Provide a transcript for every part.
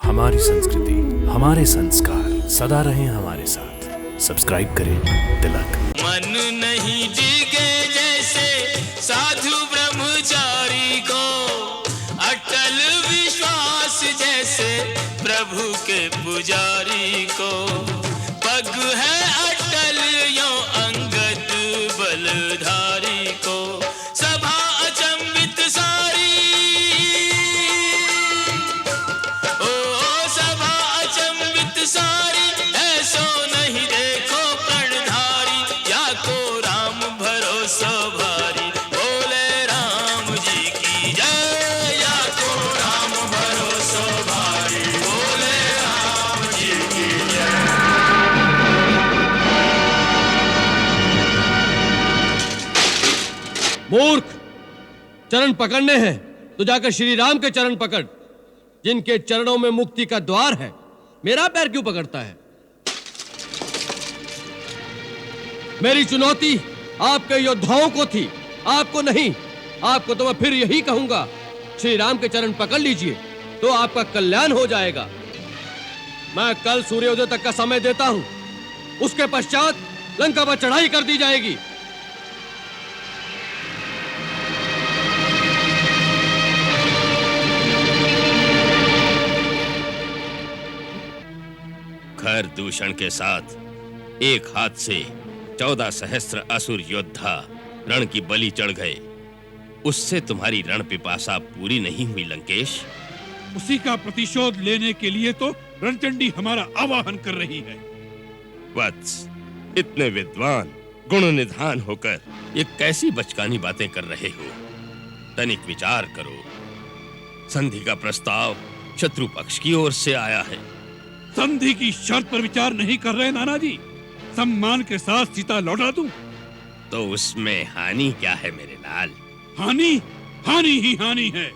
हमारी संस्कृति, हमारे संस्कार सदा रहें हमारे साथ। सब्सक्राइब करें तिलक। मन नहीं डिगे जैसे साधु ब्रह्मचारी को, अटल विश्वास जैसे प्रभु के पुजारी को। पग है अटल यो अंगद बलधारी को, सभा अचंबित सारी, ओ सभा अचंबित सारी, ऐसो नहीं देखो प्रणधारी, या को राम भरोसा भारी, बोले राम जी की जय, या को राम भरोसा भारी, बोले राम जी की जय। मूर्ख, चरण पकड़ने हैं तो जाकर श्री राम के चरण पकड़, जिनके चरणों में मुक्ति का द्वार है। मेरा पैर क्यों पकड़ता है? मेरी चुनौती आपके योद्धाओं को थी, आपको नहीं। आपको तो मैं फिर यही कहूंगा, श्री राम के चरण पकड़ लीजिए तो आपका कल्याण हो जाएगा। मैं कल सूर्योदय तक का समय देता हूं, उसके पश्चात लंका पर चढ़ाई कर दी जाएगी। खर दूषण के साथ एक हाथ से 14 सहस्त्र असुर योद्धा रण की बलि चढ़ गए। उससे तुम्हारी रण पिपासा पूरी नहीं हुई लंकेश। उसी का प्रतिशोध लेने के लिए तो रणचंडी हमारा आवाहन कर रही है। वत्स, इतने विद्वान गुण निधान होकर ये कैसी बचकानी बातें कर रहे हो? तनिक विचार करो। संधि का प्रस्ताव शत्रु पक्ष की ओर से आया है। संधि की शर्त पर विचार नहीं कर रहे नाना जी। सम्मान के साथ सीता लौटा दूं। तो उसमें हानि क्या है मेरे लाल? हानि हानि ही हानि है।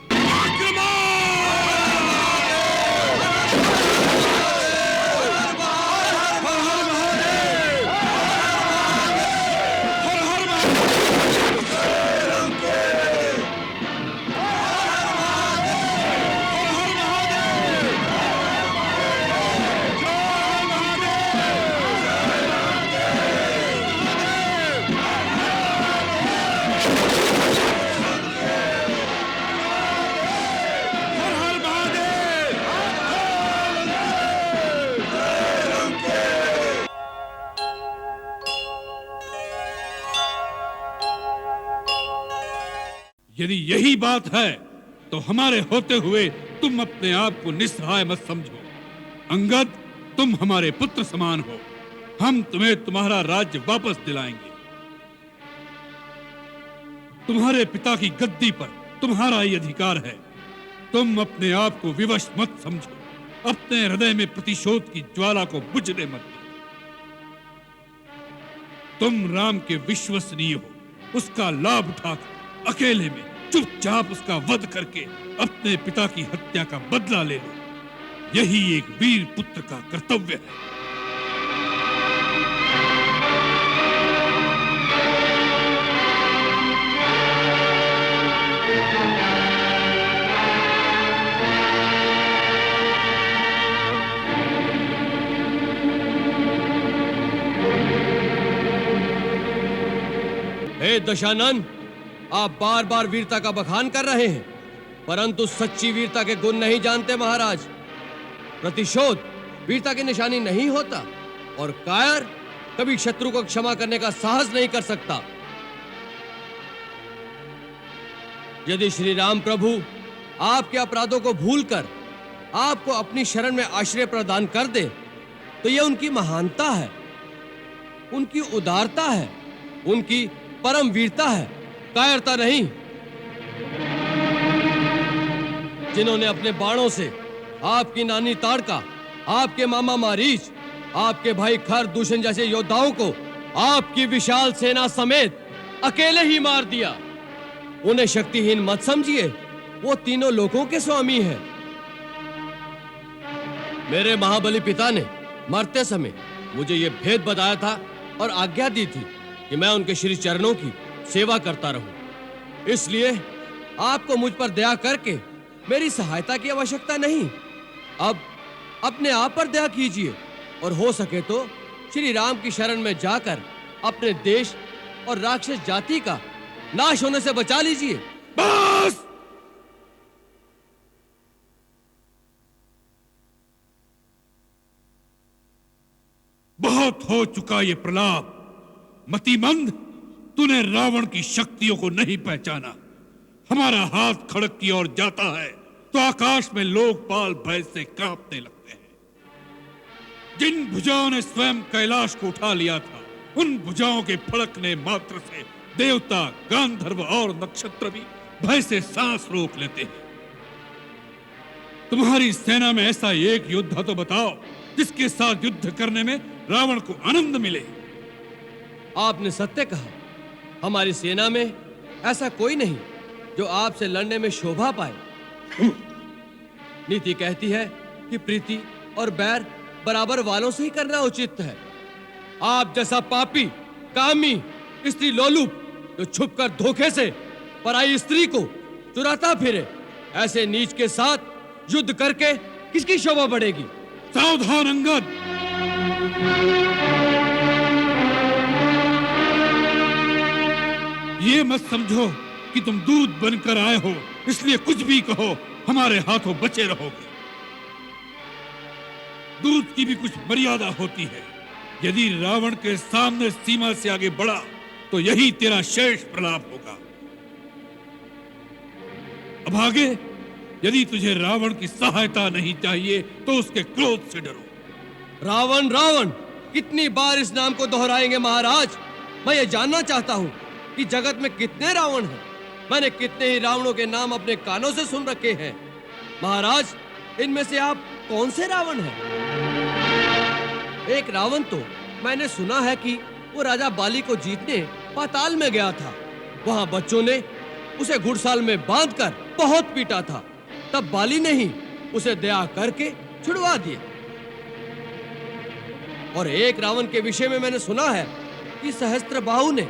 यदि यही बात है तो हमारे होते हुए तुम अपने आप को निस्सहाय मत समझो। अंगद, तुम हमारे पुत्र समान हो। हम तुम्हें तुम्हारा राज्य वापस दिलाएंगे। तुम्हारे पिता की गद्दी पर तुम्हारा ही अधिकार है। तुम अपने आप को विवश मत समझो। अपने हृदय में प्रतिशोध की ज्वाला को बुझने मत दो। तुम राम के विश्वसनीय हो। उसका लाभ उठाकर अकेले में चुपचाप उसका वध करके अपने पिता की हत्या का बदला ले लो। यही एक वीर पुत्र का कर्तव्य है। हे दशानन, आप बार बार वीरता का बखान कर रहे हैं, परंतु सच्ची वीरता के गुण नहीं जानते महाराज। प्रतिशोध वीरता की निशानी नहीं होता, और कायर कभी शत्रु को क्षमा करने का साहस नहीं कर सकता। यदि श्री राम प्रभु आपके अपराधों को भूलकर आपको अपनी शरण में आश्रय प्रदान कर दे, तो यह उनकी महानता है, उनकी उदारता है, उनकी परम वीरता है, कायरता नहीं। जिन्होंने अपने बाणों से आपकी नानी ताड़का, आपके मामा मारीच, आपके भाई खर दूषण जैसे योद्धाओं को आपकी विशाल सेना समेत अकेले ही मार दिया, उन्हें शक्तिहीन मत समझिए। वो तीनों लोगों के स्वामी हैं। मेरे महाबली पिता ने मरते समय मुझे यह भेद बताया था और आज्ञा दी थी कि मैं उनके श्री चरणों की सेवा करता रहूं। इसलिए आपको मुझ पर दया करके मेरी सहायता की आवश्यकता नहीं। अब अपने आप पर दया कीजिए और हो सके तो श्री राम की शरण में जाकर अपने देश और राक्षस जाति का नाश होने से बचा लीजिए। बस! बहुत हो चुका ये प्रलाप। मतिमंद, तूने रावण की शक्तियों को नहीं पहचाना। हमारा हाथ खड़क की ओर जाता है तो आकाश में लोकपाल भय से कांपने लगते हैं। जिन भुजाओं ने स्वयं कैलाश को उठा लिया था, उन भुजाओं के फड़कने मात्र से देवता, गांधर्व और नक्षत्र भी भय से सांस रोक लेते हैं। तुम्हारी सेना में ऐसा एक योद्धा तो बताओ जिसके साथ युद्ध करने में रावण को आनंद मिले। आपने सत्य कहा, हमारी सेना में ऐसा कोई नहीं जो आपसे लड़ने में शोभा पाए। नीति कहती है कि प्रीति और बैर बराबर वालों से ही करना उचित है। आप जैसा पापी, कामी, स्त्री लोलुप जो छुपकर धोखे से पराई स्त्री को चुराता फिरे, ऐसे नीच के साथ युद्ध करके किसकी शोभा बढ़ेगी? सावधान अंगद! ये मत समझो कि तुम दूध बनकर आए हो, इसलिए कुछ भी कहो हमारे हाथों बचे रहोगे। दूध की भी कुछ मर्यादा होती है। यदि रावण के सामने सीमा से आगे बढ़ा तो यही तेरा शेष प्रलाप होगा। अब आगे, यदि तुझे रावण की सहायता नहीं चाहिए तो उसके क्रोध से डरो। रावण रावण कितनी बार इस नाम को दोहराएंगे महाराज? मैं ये जानना चाहता हूँ कि जगत में कितने रावण हैं। मैंने कितने ही रावणों के नाम अपने कानों से सुन रखे हैं। महाराज, इनमें से आप कौन से रावण हैं? एक रावण तो मैंने सुना है कि वो राजा बाली को जीतने पाताल में गया था। वहां बच्चों ने उसे घुड़साल में बांधकर बहुत पीटा था। तब बाली ने ही उसे दया करके छुड़वा दिया। और एक रावण के विषय में मैंने सुना है कि सहस्त्रबाहु ने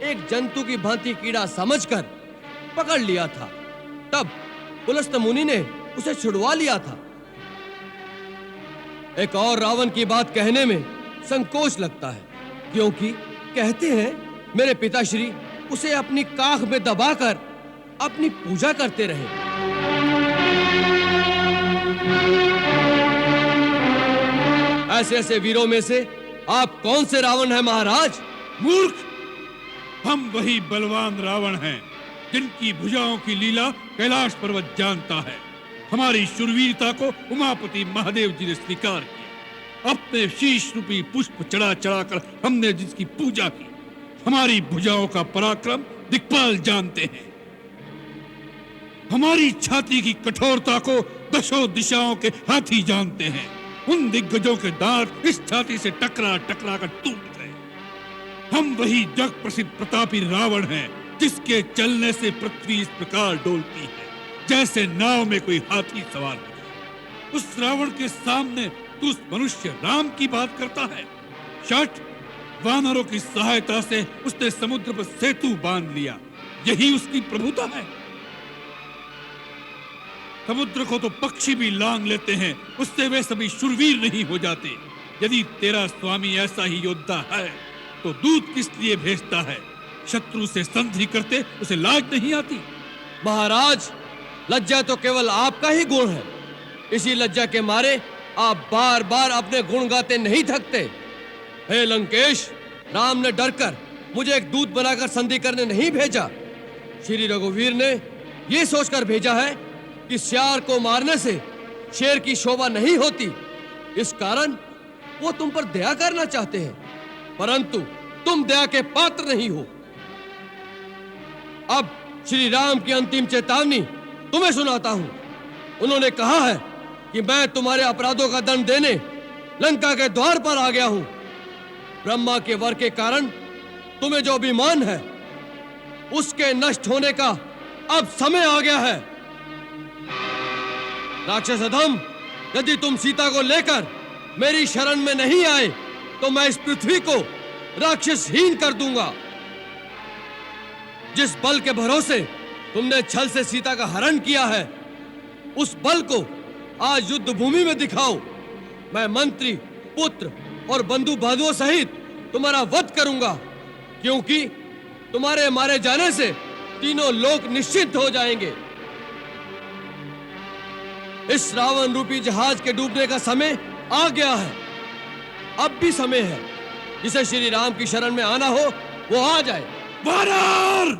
एक जंतु की भांति कीड़ा समझकर पकड़ लिया था। तब पुलस्त मुनि ने उसे छुड़वा लिया था। एक और रावण की बात कहने में संकोच लगता है, क्योंकि कहते हैं मेरे पिताश्री उसे अपनी काख में दबाकर अपनी पूजा करते रहे। ऐसे ऐसे वीरों में से आप कौन से रावण हैं महाराज? मूर्ख! हम वही बलवान रावण हैं जिनकी भुजाओं की लीला कैलाश पर्वत जानता है। हमारी शूरवीरता को उमापति महादेव जी ने स्वीकार किया। अपने शीश रूपी पुष्प चढ़ा चढ़ाकर हमने जिसकी पूजा की। हमारी भुजाओं का पराक्रम दिक्पाल जानते हैं। हमारी छाती की कठोरता को दशों दिशाओं के हाथी जानते हैं। उन दिग्गजों के दांत इस छाती से टकरा टकरा कर टूट गए। हम वही जग प्रसिद्ध प्रतापी रावण हैं जिसके चलने से पृथ्वी इस प्रकार डोलती है जैसे नाव में कोई हाथी सवार हो जाए। उस रावण के सामने तू उस मनुष्य राम की बात करता है। शठ! वानरों की सहायता से उसने समुद्र पर सेतु बांध लिया। यही उसकी प्रभुता है। समुद्र को तो पक्षी भी लांग लेते हैं, उससे वे सभी शूरवीर नहीं हो जाते। यदि तेरा स्वामी ऐसा ही योद्धा है तो दूत किस लिए भेजता है? शत्रु से संधि करते उसे लाज नहीं आती? महाराज, लज्जा तो केवल आपका ही गुण है। इसी लज्जा के मारे आप बार बार अपने गुण गाते नहीं थकते। हे लंकेश, राम ने डरकर मुझे एक दूत बनाकर संधि करने नहीं भेजा। श्री रघुवीर ने यह सोचकर भेजा है कि सियार को मारने से शेर की शोभा नहीं होती। इस कारण वो तुम पर दया करना चाहते हैं, परंतु तुम दया के पात्र नहीं हो। अब श्री राम की अंतिम चेतावनी तुम्हें सुनाता हूं। उन्होंने कहा है कि मैं तुम्हारे अपराधों का दंड देने लंका के द्वार पर आ गया हूं। ब्रह्मा के वर के कारण तुम्हें जो अभिमान है उसके नष्ट होने का अब समय आ गया है। राक्षस अधम, यदि तुम सीता को लेकर मेरी शरण में नहीं आए तो मैं इस पृथ्वी को राक्षसहीन कर दूंगा। जिस बल के भरोसे तुमने छल से सीता का हरण किया है, उस बल को आज युद्ध भूमि में दिखाओ। मैं मंत्री, पुत्र और बंधु बांधुओं सहित तुम्हारा वध करूंगा, क्योंकि तुम्हारे मारे जाने से तीनों लोक निश्चित हो जाएंगे। इस रावण रूपी जहाज के डूबने का समय आ गया है। अब भी समय है। जिसे श्री राम की शरण में आना हो वो आ जाए। वानर!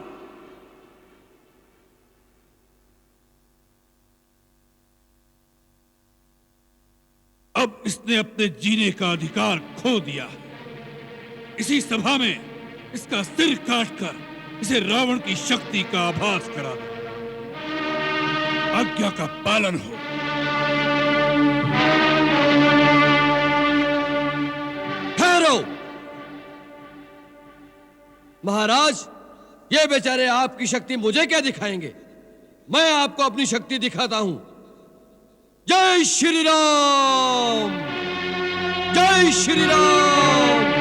अब इसने अपने जीने का अधिकार खो दिया है। इसी सभा में इसका सिर काटकर इसे रावण की शक्ति का आभास करा दो। आज्ञा का पालन हो। ठहरो महाराज, ये बेचारे आपकी शक्ति मुझे क्या दिखाएंगे? मैं आपको अपनी शक्ति दिखाता हूं। जय श्री राम, जय श्री राम।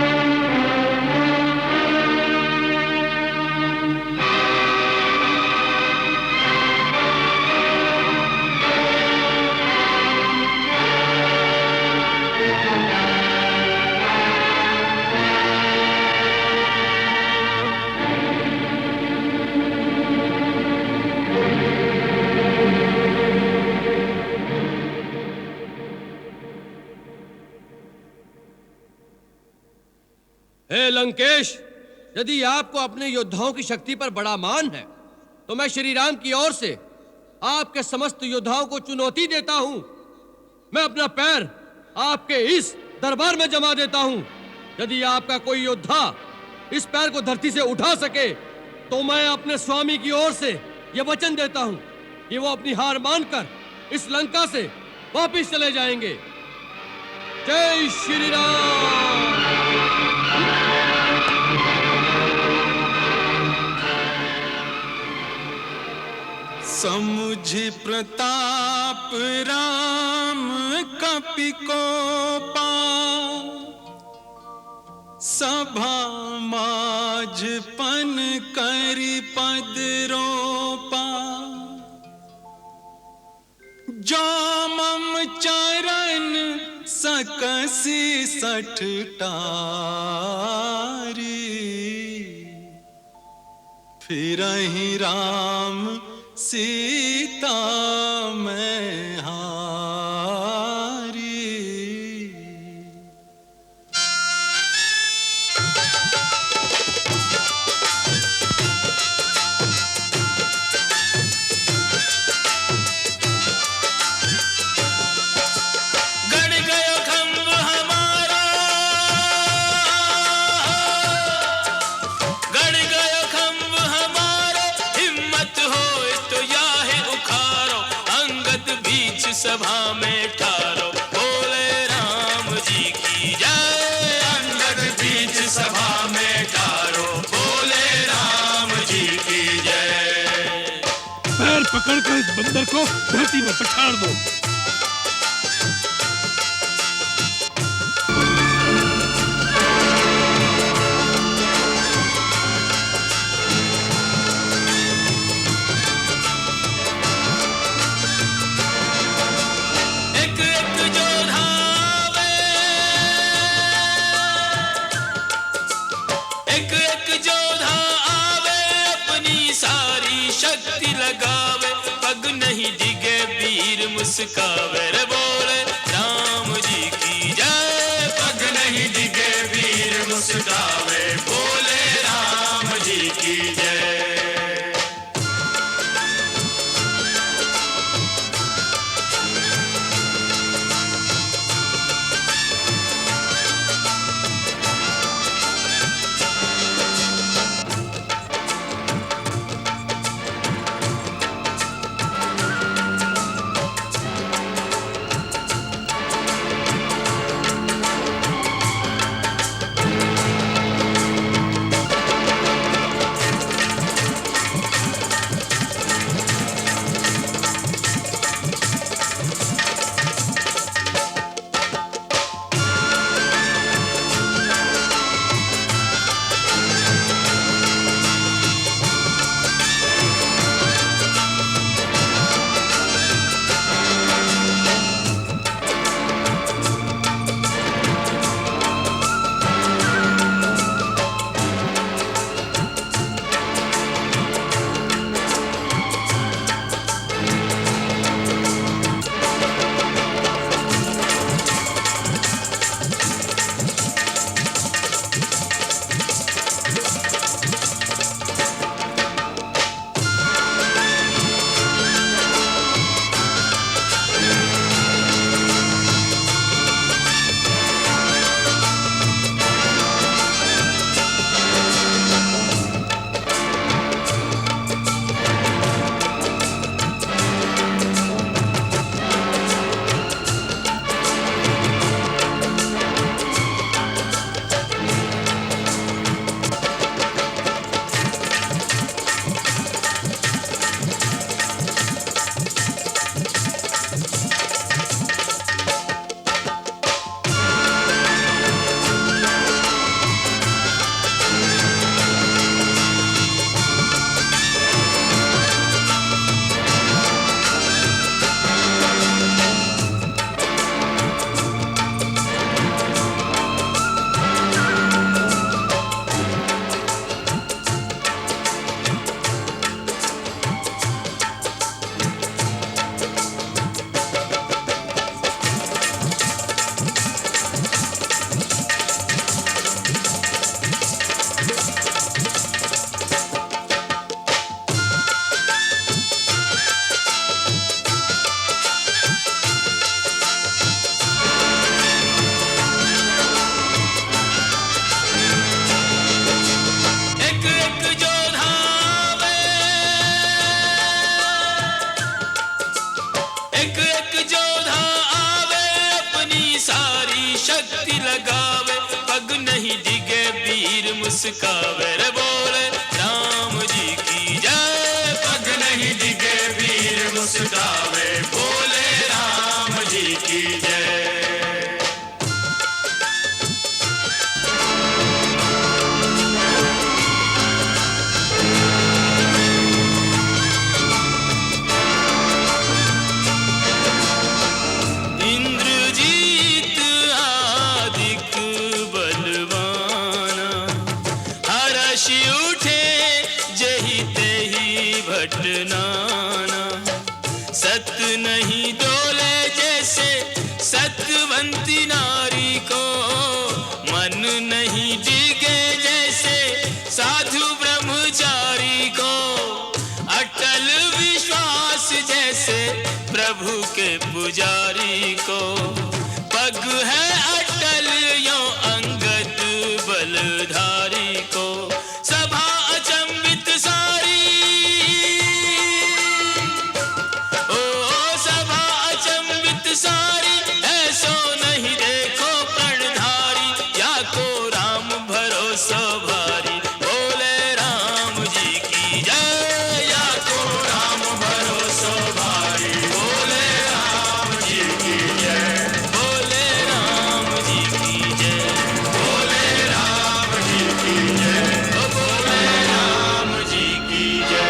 हे लंकेश, यदि आपको अपने योद्धाओं की शक्ति पर बड़ा मान है तो मैं श्री राम की ओर से आपके समस्त योद्धाओं को चुनौती देता हूं। मैं अपना पैर आपके इस दरबार में जमा देता हूं। यदि आपका कोई योद्धा इस पैर को धरती से उठा सके तो मैं अपने स्वामी की ओर से यह वचन देता हूं कि वो अपनी हार मानकर इस लंका से वापिस चले जाएंगे। जय श्री राम। समुझ प्रताप राम कपि कोपा, सभा माझ पन करि पद रोपा। जो मम चरण सकसि सठ टारी, फिरहि राम सीता मैं हारी। गड़ गयो खंभ हमारा, गड़ गयो खंभ हमारा। हिम्मत हो तो याहे उखारो, अंगद बीच सभा में ठारो। बोले राम जी की जय, अंगद बीच सभा में ठारो। बोले राम जी की जय। पैर पकड़कर इस बंदर को धरती में पछाड़ दो। एक एक योद्धा आवे, एक एक योद्धा आवे, अपनी सारी शक्ति लगावे। पग नहीं डिगे वीर मुस्कावे। रे बोले राम जी की जय, पग नहीं डिगे वीर मुस्कावे। बोले राम जी की जय। अपनी सारी शक्ति लगावे, पग नहीं डिगे वीर मुस्कावे रे बोले राम जी की जय। पग नहीं डिगे वीर मुस्कावे, बोले राम जी की जय। इंद्रजीत आदिक बलवाना, हर्ष उठे जही तेही भटनाना। सत नहीं डोले जैसे सतवंती नारी को, मन नहीं डिगे जैसे साधु ब्रह्मचारी को। अटल विश्वास जैसे प्रभु के पुजारी को, पग है अटल यो अंगद बलधारी को। सभा अचंबित सारी, ओ सभा अचंबित सारी, ऐसो नहीं देखो प्रणधारी, या को राम भरोसा भारी, बोले राम जी की जय। या को राम भरोसा भारी, बोले राम जी की जय। बोले राम जी की जय, बोले राम जी की जय, बोले राम जी की जय।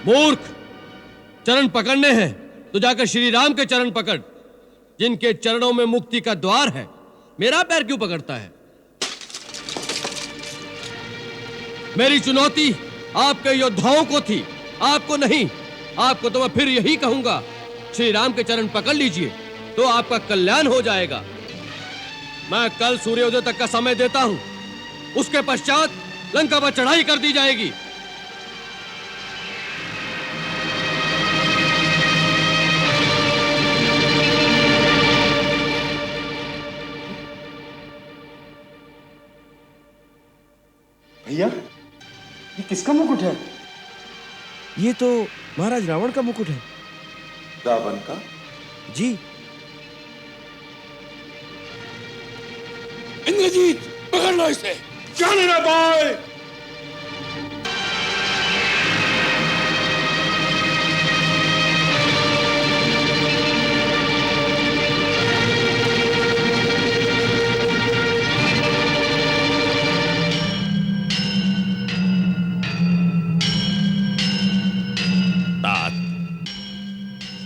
मूर्ख, चरण पकड़ने हैं तो जाकर श्री राम के चरण पकड़, जिनके चरणों में मुक्ति का द्वार है। मेरा पैर क्यों पकड़ता है? मेरी चुनौती आपके योद्धाओं को थी, आपको नहीं। आपको तो मैं फिर यही कहूंगा, श्री राम के चरण पकड़ लीजिए तो आपका कल्याण हो जाएगा। मैं कल सूर्योदय तक का समय देता हूं, उसके पश्चात लंका पर चढ़ाई कर दी जाएगी। भैया, ये किसका मुकुट है? ये तो महाराज रावण का मुकुट है। रावण का? जी। इंद्रजीत, पकड़ लो इसे। जाने ना पाए।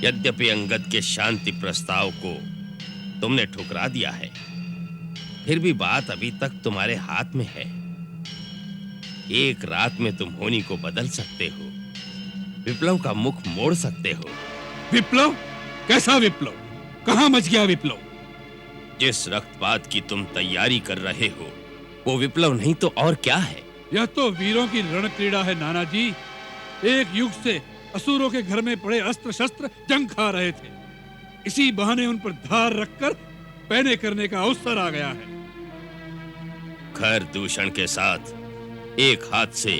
यद्यपि अंगद के शांति प्रस्ताव को तुमने ठुकरा दिया है, फिर भी बात अभी तक तुम्हारे हाथ में है। एक रात में तुम होनी को बदल सकते हो, विप्लव का मुख मोड़ सकते हो। विप्लव? कैसा विप्लव? कहां मच गया विप्लव? जिस रक्तपात की तुम तैयारी कर रहे हो वो विप्लव नहीं तो और क्या है? यह तो वीरों की रण क्रीड़ा है नाना जी। एक युग से असुरों के घर में पड़े अस्त्र शस्त्र जंग खा रहे थे, इसी बहाने उन पर धार रखकर पैने करने का अवसर आ गया है। खर दूषण के साथ एक हाथ से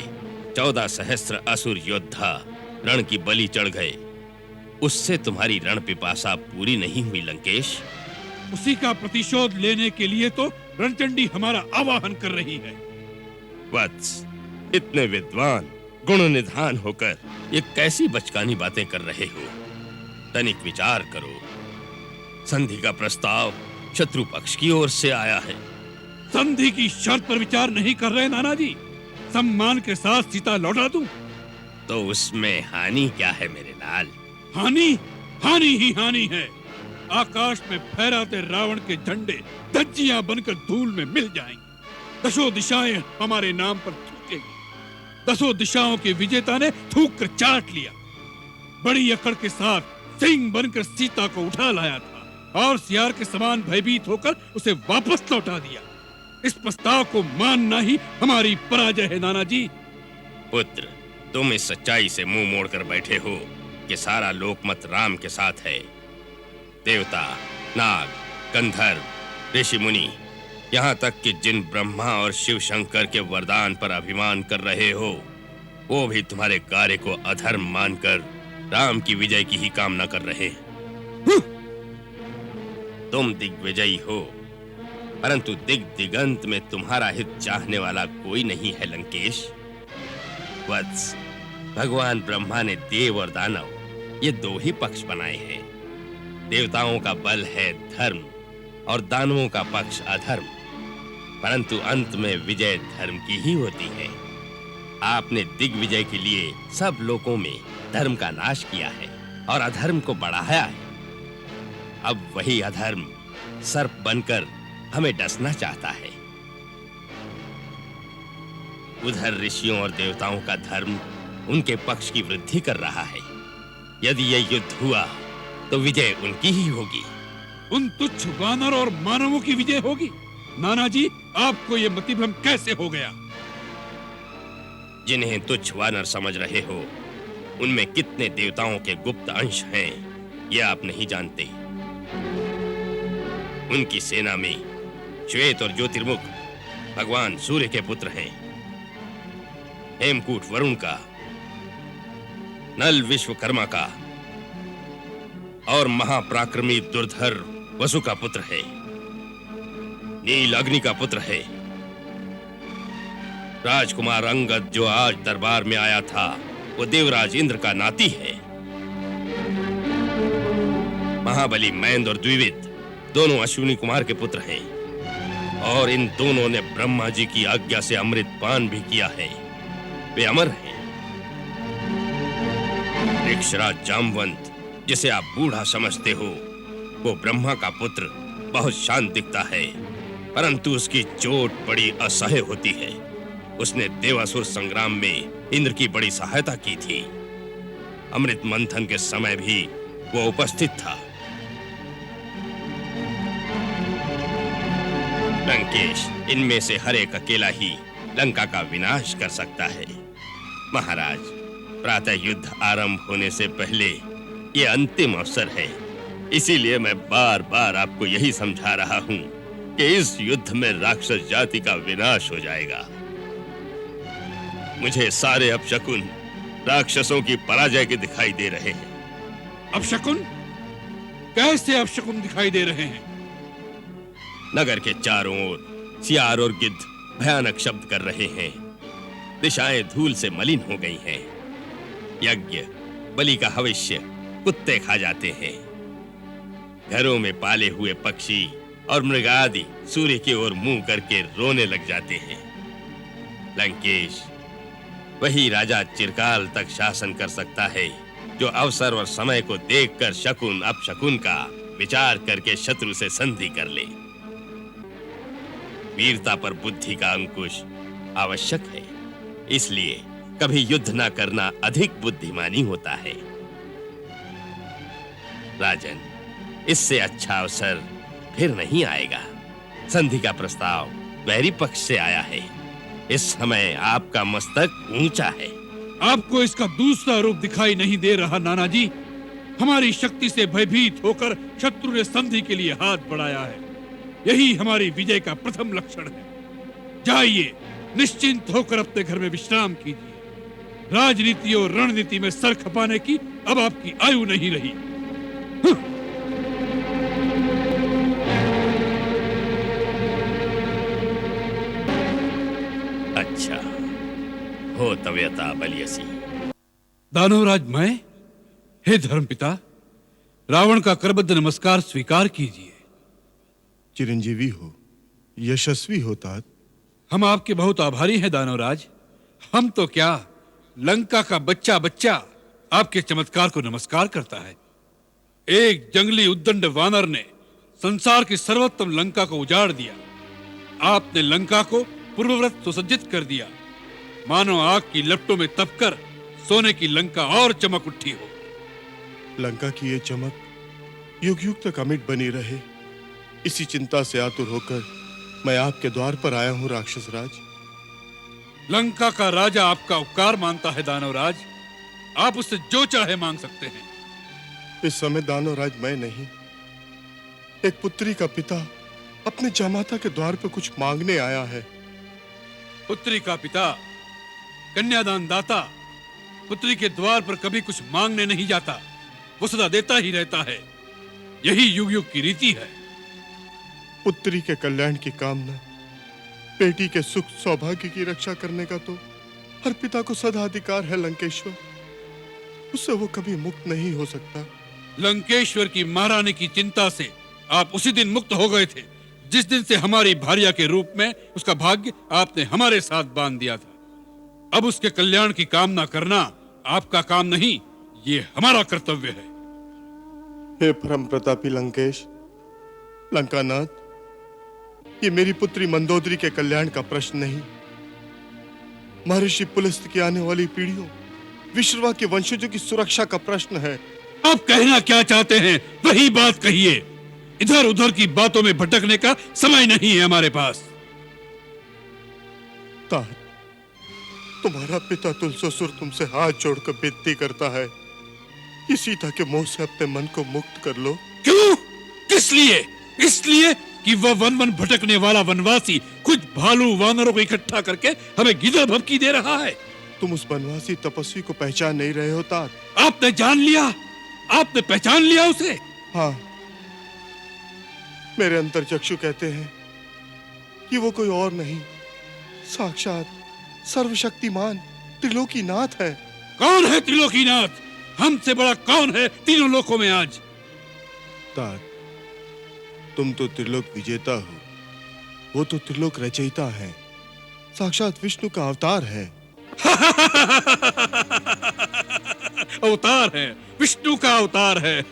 14 सहस्त्र असुर योद्धा रण की बलि चढ़ गए, उससे तुम्हारी रण पिपासा पूरी नहीं हुई लंकेश। उसी का प्रतिशोध लेने के लिए तो रणचंडी हमारा आवाहन कर रही है। वत्स, इतने विद्वान गुण निधान होकर ये कैसी बचकानी बातें कर रहे हो? तनिक विचार करो। संधि का प्रस्ताव शत्रु पक्ष की ओर से आया है। संधि की शर्त पर विचार नहीं कर रहे नाना जी। सम्मान के साथ सीता लौटा दूं तो उसमें हानि क्या है मेरे लाल? हानि? हानि ही हानि है। आकाश में फहराते रावण के झंडे धज्जियां बनकर धूल में मिल जाएंगे। दसों दिशाएं हमारे नाम पर थूकेंगी। दसों दिशाओं के विजेता ने थूक कर चाट लिया। बड़ी अकड़ के साथ सिंह बनकर सीता को उठा लाया था और सियार के समान भयभीत होकर उसे वापस लौटा दिया। इस प्रस्ताव को मानना ही हमारी पराजय है नाना जी। पुत्र, तुम इस सच्चाई से मुंह मोड़कर बैठे हो कि सारा लोकमत राम के साथ है। देवता, नाग, गंधर्व, ऋषि मुनि, यहाँ तक कि जिन ब्रह्मा और शिव शंकर के वरदान पर अभिमान कर रहे हो, वो भी तुम्हारे कार्य को अधर्म मानकर राम की विजय की ही कामना कर रहे हैं। तुम दिग्विजयी हो, परंतु दिगंत में तुम्हारा हित चाहने वाला कोई नहीं है लंकेश। वत्स, भगवान ब्रह्मा ने देव और दानव ये दो ही पक्ष बनाए हैं। देवताओं का बल है धर्म और दानवों का पक्ष अधर्म, परंतु अंत में विजय धर्म की ही होती है। आपने दिग्विजय के लिए सब लोगों में धर्म का नाश किया है और अधर्म को बढ़ाया है। अब वही अधर्म सर्प बनकर हमें डसना चाहता है। उधर ऋषियों और देवताओं का धर्म उनके पक्ष की वृद्धि कर रहा है। यदि यह युद्ध हुआ तो विजय उनकी ही होगी। उन तुच्छ वानर और मानवों की विजय होगी। नाना जी, आपको यह मतिभ्रम कैसे हो गया? जिन्हें तुच्छ वानर समझ रहे हो, उनमें कितने देवताओं के गुप्त अंश हैं, यह आप नहीं जानते। उनकी सेना में श्वेत और ज्योतिर्मुख भगवान सूर्य के पुत्र हैं। हेमकूट वरुण का, नल विश्वकर्मा का और महापराक्रमी दुर्धर वसु का पुत्र है। नील अग्नि का पुत्र है। राजकुमार अंगद जो आज दरबार में आया था, वो देवराज इंद्र का नाती है। महाबली महेंद्र और द्विविद दोनों अश्विनी कुमार के पुत्र हैं और इन दोनों ने ब्रह्मा जी की आज्ञा से अमृत पान भी किया है। वे अमर हैं। ऋक्षराज जामवंत, जिसे आप बूढ़ा समझते हो, वो ब्रह्मा का पुत्र बहुत शांत दिखता है, परंतु उसकी चोट बड़ी असह्य होती है। उसने देवासुर संग्राम में इंद्र की बड़ी सहायता की थी। अमृत मंथन के समय भी वो उपस्थित था। लंकेश, इनमें से हर एक अकेला ही लंका का विनाश कर सकता है। महाराज, प्रातः युद्ध आरंभ होने से पहले ये अंतिम अवसर है। इसीलिए मैं बार बार आपको यही समझा रहा हूं कि इस युद्ध में राक्षस जाति का विनाश हो जाएगा। मुझे सारे अपशकुन राक्षसों की पराजय के दिखाई दे रहे हैं। अपशकुन? कैसे अपशकुन दिखाई दे रहे हैं? नगर के चारों ओर सियार और गिद्ध भयानक शब्द कर रहे हैं। दिशाएं धूल से मलिन हो गई हैं। यज्ञ, बलि का हविष्य कुत्ते खा जाते हैं। घरों में पाले हुए पक्षी और मृगादि सूर्य की ओर मुंह करके रोने लग जाते हैं। लंकेश, वही राजा चिरकाल तक शासन कर सकता है जो अवसर और समय को देखकर शकुन अपशकुन का विचार करके शत्रु से संधि कर ले। वीरता पर बुद्धि का अंकुश आवश्यक है, इसलिए कभी युद्ध न करना अधिक बुद्धिमानी होता है। राजन, इससे अच्छा अवसर फिर नहीं आएगा। संधि का प्रस्ताव वैरी पक्ष से आया है। इस समय आपका मस्तक ऊंचा है। आपको इसका दूसरा रूप दिखाई नहीं दे रहा नाना जी? हमारी शक्ति से भयभीत होकर शत्रु ने संधि के लिए हाथ बढ़ाया है। यही हमारी विजय का प्रथम लक्षण है। जाइए, निश्चिंत होकर अपने घर में विश्राम कीजिए। राजनीति और रणनीति में सर खपाने की अब आपकी आयु नहीं रही। अच्छा हो तव्यता बलियसी। दानवराज मैं, हे धर्मपिता, रावण का करबद्ध नमस्कार स्वीकार कीजिए। चिरंजीवी हो, यशस्वी हो तात। हम आपके बहुत आभारी हैं दानवराज। हम तो क्या, लंका का बच्चा बच्चा आपके चमत्कार को नमस्कार करता है। एक जंगली उद्दंड वानर ने संसार की सर्वोत्तम लंका को उजाड़ दिया। आपने लंका को पूर्ववत सुसज्जित कर दिया, मानो आग की लपटों में तपकर सोने की लंका और चमक उठी हो। लंका की ये चमक युग युग तक अमिट बनी रहे, इसी चिंता से आतुर होकर मैं आपके द्वार पर आया हूं राक्षस राज। लंका का राजा आपका उपकार मानता है दानवराज। आप उससे जो चाहे मांग सकते हैं। इस समय दानवराज मैं नहीं, एक पुत्री का पिता अपने जामाता के द्वार पर कुछ मांगने आया है। पुत्री का पिता, कन्यादान दाता, पुत्री के द्वार पर कभी कुछ मांगने नहीं जाता, वो सदा देता ही रहता है। यही युग युग की रीति है। पुत्री के कल्याण की कामना, बेटी के सुख सौभाग्य की रक्षा करने का तो हर पिता को सदा अधिकार है लंकेश्वर। उससे वो कभी मुक्त नहीं हो सकता। लंकेश्वर की महारानी की चिंता से आप उसी दिन मुक्त हो गए थे जिस दिन से हमारी भार्या के रूप में उसका भाग्य आपने हमारे साथ बांध दिया था। अब उसके कल्याण की कामना करना आपका काम नहीं, ये हमारा कर्तव्य है। हे परम प्रतापी लंकेश, लंकानाथ, ये मेरी पुत्री मंदोदरी के कल्याण का प्रश्न नहीं, महर्षि पुलस्त्य की आने वाली पीढ़ियों, विश्रवा के वंशजों की सुरक्षा का प्रश्न है। आप कहना क्या चाहते हैं वही बात कहिए। इधर उधर की बातों में भटकने का समय नहीं है हमारे पास। तात, तुम्हारा पिता तुलसीसुर तुमसे हाथ जोड़कर विनती करता है कि सीता के मोह से अपने मन को मुक्त कर लो। क्यों? किस लिए? इसलिए कि वह वन वन भटकने वाला वनवासी कुछ भालू वानरों को इकट्ठा करके हमें गिदड़ भभकी दे रहा है। तुम उस वनवासी तपस्वी को पहचान नहीं रहे हो तात। आपने जान लिया, आपने पहचान लिया उसे। हाँ, मेरे अंतर चक्षु कहते हैं कि वो कोई और नहीं, साक्षात सर्वशक्तिमान त्रिलोकीनाथ है। कौन है त्रिलोकीनाथ? हमसे बड़ा कौन है तीनों लोकों में आज? तात, तुम तो त्रिलोक विजेता हो, वो तो त्रिलोक रचयिता है, साक्षात विष्णु का अवतार है। अवतार है, विष्णु का अवतार है।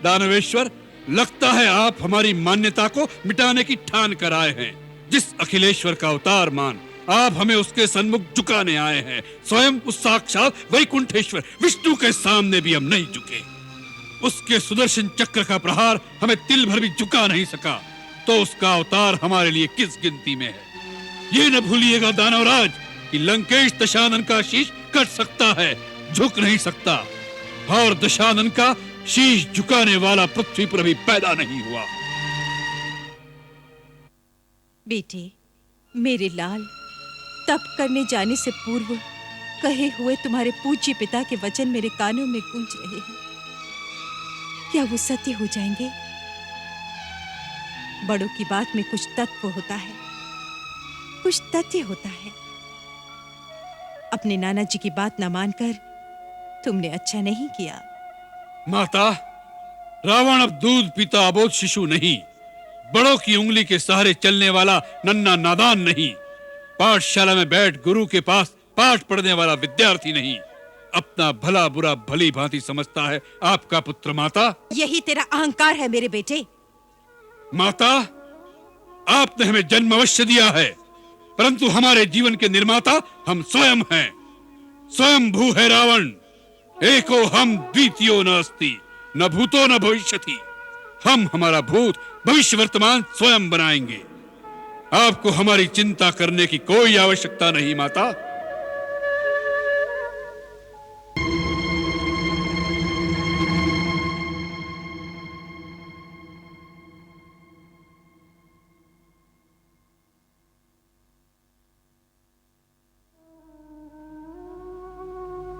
दानवेश्वर, लगता है आप हमारी मान्यता को मिटाने की ठान कर आए हैं। जिस अखिलेश्वर का अवतार मान आप हमें उसके सन्मुख झुकाने आए हैं, स्वयं उस साक्षात वैकुंठेश्वर विष्णु के सामने भी हम नहीं झुके। उसके सुदर्शन चक्र का प्रहार हमें तिल भर भी झुका नहीं सका, तो उसका अवतार हमारे लिए किस गिनती में है? ये न भूलिएगा दानवराज कि लंकेश दशानन का शीश कट सकता है, झुक नहीं सकता, और दशानन का शीश झुकाने वाला पृथ्वी पर अभी पैदा नहीं हुआ। बेटे, मेरे लाल, तप करने जाने से पूर्व कहे हुए तुम्हारे पूज्य पिता के वचन मेरे कानों में गूंज रहे हैं। क्या वो सत्य हो जाएंगे? बड़ों की बात में कुछ तत्व होता है, कुछ तथ्य होता है। अपने नाना जी की बात न मानकर तुमने अच्छा नहीं किया। माता, रावण अब दूध पीता अबोध शिशु नहीं, बड़ों की उंगली के सहारे चलने वाला नन्ना नादान नहीं, पाठशाला में बैठ गुरु के पास पाठ पढ़ने वाला विद्यार्थी नहीं। अपना भला बुरा भली भांति समझता है आपका पुत्र माता? यही तेरा अहंकार है मेरे बेटे। माता, आपने हमें जन्म अवश्य दिया है, परंतु हमारे जीवन के निर्माता हम स्वयं हैं। स्वयं भू है रावण, एको हम द्वितीयो नास्ति, न भूतो न भविष्यति। हम हमारा भूत भविष्य वर्तमान स्वयं बनाएंगे। आपको हमारी चिंता करने की कोई आवश्यकता नहीं माता।